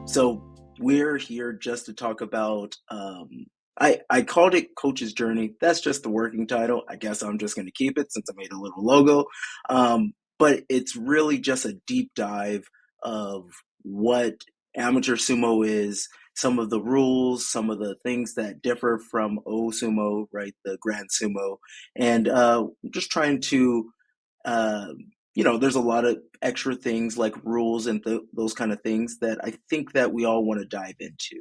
So we're here just to talk about. I called it Coach's Journey. That's just the working title. I guess I'm just going to keep it since I made a little logo. But it's really just a deep dive of what amateur sumo is, some of the rules, some of the things that differ from O sumo, right, the Grand Sumo, and just trying to uh, there's a lot of extra things like rules and those kind of things that I think that we all want to dive into.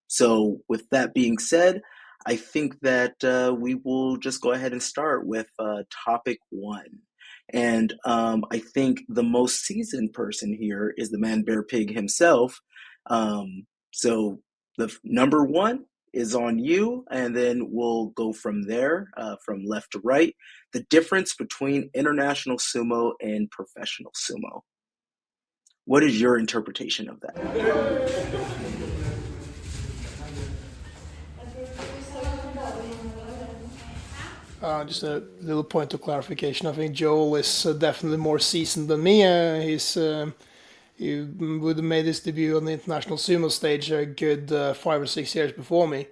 So with that being said, I think that we will just go ahead and start with topic one. And I think the most seasoned person here is the man bear pig himself. So the number one is on you, and then we'll go from there, from left to right. The difference between international sumo and professional sumo. What is your interpretation of that? Just a little point of clarification. I think Joel is definitely more seasoned than me. He would have made his debut on the international sumo stage a good 5 or 6 years before me.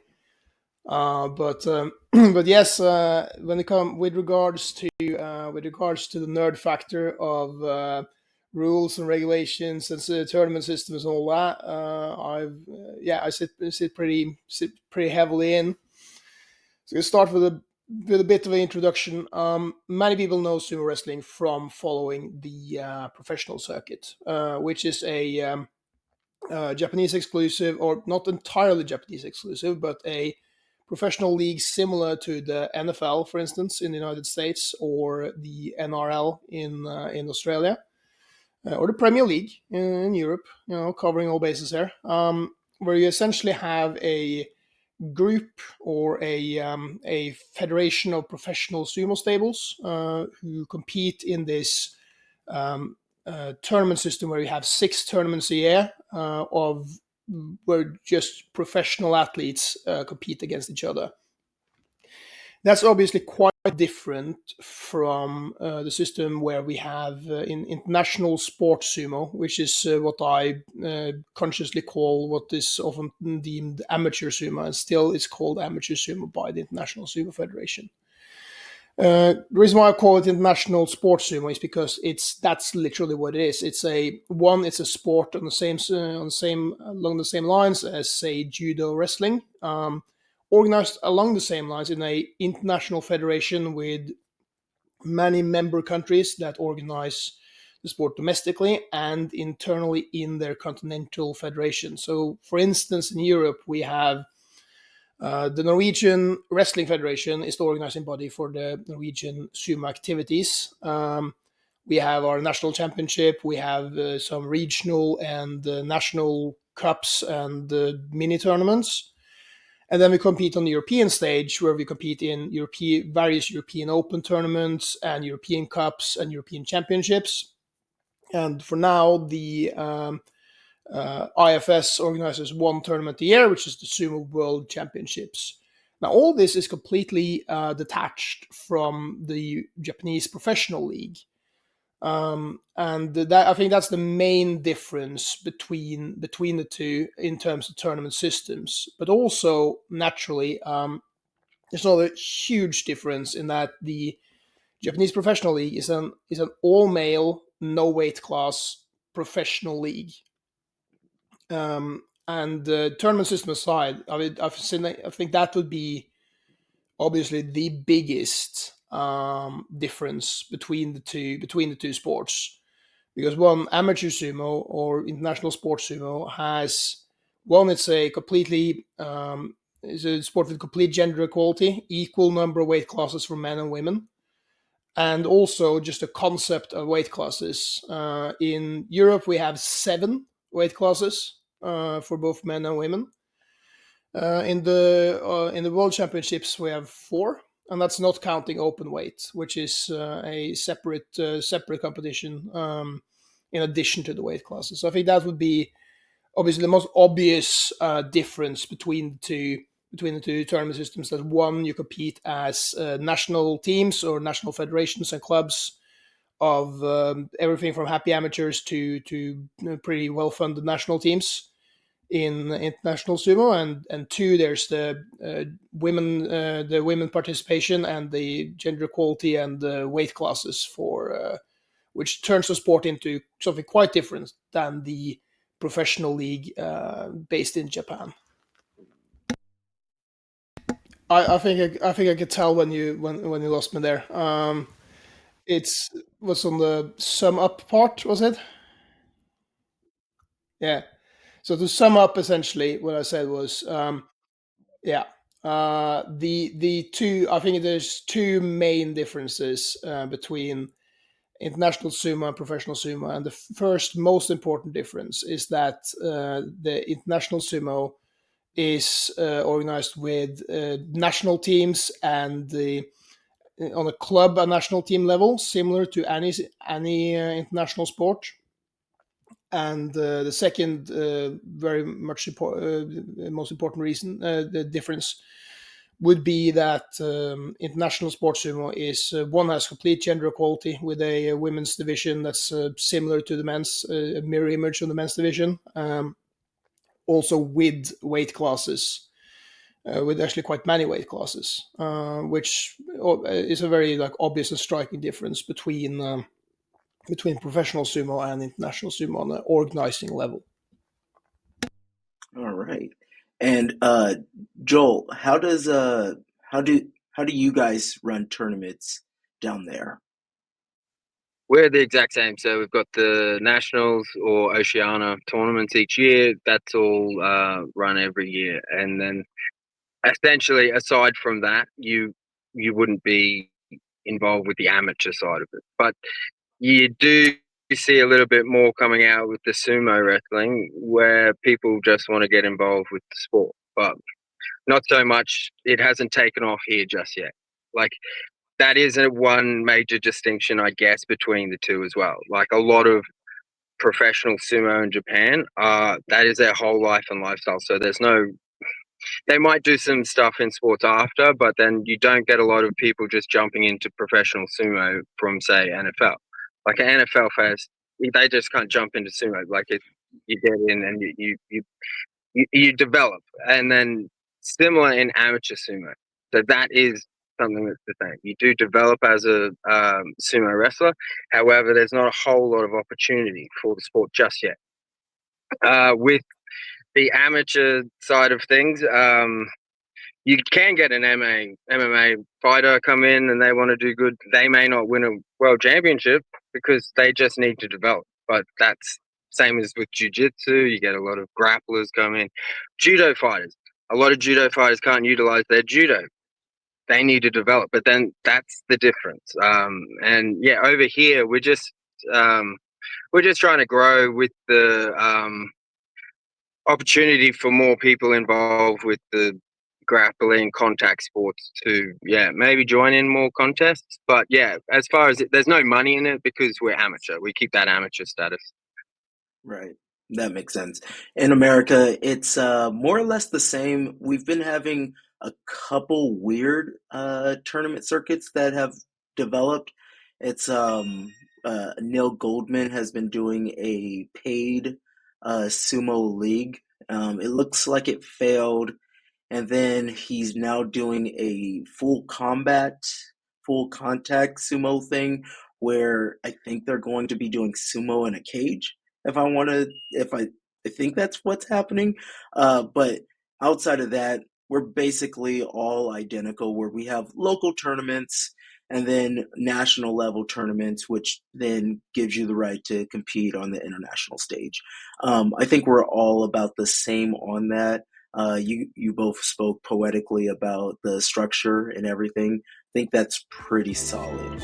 But but yes, when it comes with regards to the nerd factor of rules and regulations and tournament systems and all that, I sit pretty heavily in. So we start with a bit of an introduction. Many people know sumo wrestling from following the professional circuit, which is a Japanese exclusive, or not entirely Japanese exclusive, but a professional league similar to the NFL, for instance, in the United States, or the NRL in Australia, or the Premier League in Europe. Covering all bases here, where you essentially have a group or a federation of professional sumo stables who compete in this tournament system where you have 6 tournaments a year of where just professional athletes compete against each other. That's obviously quite different from the system where we have in international sports sumo, which is what I consciously call what is often deemed amateur sumo, and still is called amateur sumo by the International Sumo Federation. The reason why I call it international sports sumo is because that's literally what it is. It's a sport on the same along the same lines as, say, judo, wrestling. Organized along the same lines in a international federation with many member countries that organize the sport domestically and internally in their continental federation. So, for instance, in Europe, we have the Norwegian Wrestling Federation is the organizing body for the Norwegian sumo activities. We have our national championship. We have some regional and national cups and mini tournaments. And then we compete on the European stage, where we compete in various European Open tournaments and European Cups and European Championships. And for now, the IFS organizes one tournament a year, which is the Sumo World Championships. Now, all this is completely detached from the Japanese Professional League. And that, I think that's the main difference between the two in terms of tournament systems. But also, naturally, there's another huge difference in that the Japanese Professional League is an all-male, no-weight class professional league. And the tournament system aside, I think that would be obviously the biggest difference between the two sports, because one, amateur sumo or international sports sumo, has one, it's a completely is a sport with complete gender equality, equal number of weight classes for men and women, and also just a concept of weight classes. In Europe, we have 7 weight classes for both men and women. In the World Championships, we have 4, and that's not counting open weight, which is a separate competition in addition to the weight classes. So I think that would be obviously the most obvious difference between the two between the two tournament systems. That one, you compete as national teams or national federations and clubs of everything from happy amateurs to pretty well funded national teams in international sumo, and two, there's the women participation and the gender equality and the weight classes for which turns the sport into something quite different than the professional league based in Japan. I think I could tell when you lost me there. It's was on the sum up part, was it? Yeah. So to sum up, essentially, what I said was, yeah, the two. I think there's two main differences between international sumo and professional sumo, and the first most important difference is that the international sumo is organized with national teams and the on a club and national team level, similar to any international sport. And the second, very much most important reason, the difference would be that international sports sumo is one has complete gender equality with a women's division that's similar to the men's, a mirror image of the men's division. Also with weight classes, with actually quite many weight classes, which is a very like obvious and striking difference between professional sumo and international sumo on an organizing level. All right. And Joel, how do how do you guys run tournaments down there? We're the exact same. So we've got the nationals or Oceania tournaments each year. That's all run every year, and then essentially, aside from that, you wouldn't be involved with the amateur side of it. But you do see a little bit more coming out with the sumo wrestling, where people just want to get involved with the sport, but not so much. It hasn't taken off here just yet. Like that is a one major distinction, I guess, between the two as well. Like a lot of professional sumo in Japan, that is their whole life and lifestyle. So there's no, they might do some stuff in sports after, but then you don't get a lot of people just jumping into professional sumo from, say, NFL. Like an NFL fest, they just can't jump into sumo. Like it, you get in and you develop, and then similar in amateur sumo. So that is something that's the same. You do develop as a sumo wrestler. However, there's not a whole lot of opportunity for the sport just yet. With the amateur side of things, you can get an MMA fighter come in and they want to do good. They may not win a world championship because they just need to develop. But that's same as with jiu-jitsu. You get a lot of grapplers come in. Judo fighters. A lot of judo fighters can't utilize their judo. They need to develop. But then that's the difference. And yeah, over here um, we're just trying to grow with the opportunity for more people involved with the grappling contact sports to maybe join in more contests, but yeah, as far as there's no money in it because we're amateur, we keep that amateur status. Right. That makes sense. In America, it's more or less the same. We've been having a couple weird tournament circuits that have developed. It's Neil Goldman has been doing a paid sumo league. It looks like it failed, and then he's now doing a full contact sumo thing where I think they're going to be doing sumo in a cage. If I want to, if I think that's what's happening. But outside of that, we're basically all identical where we have local tournaments and then national level tournaments, which then gives you the right to compete on the international stage. I think we're all about the same on that. You both spoke poetically about the structure and everything. I think that's pretty solid.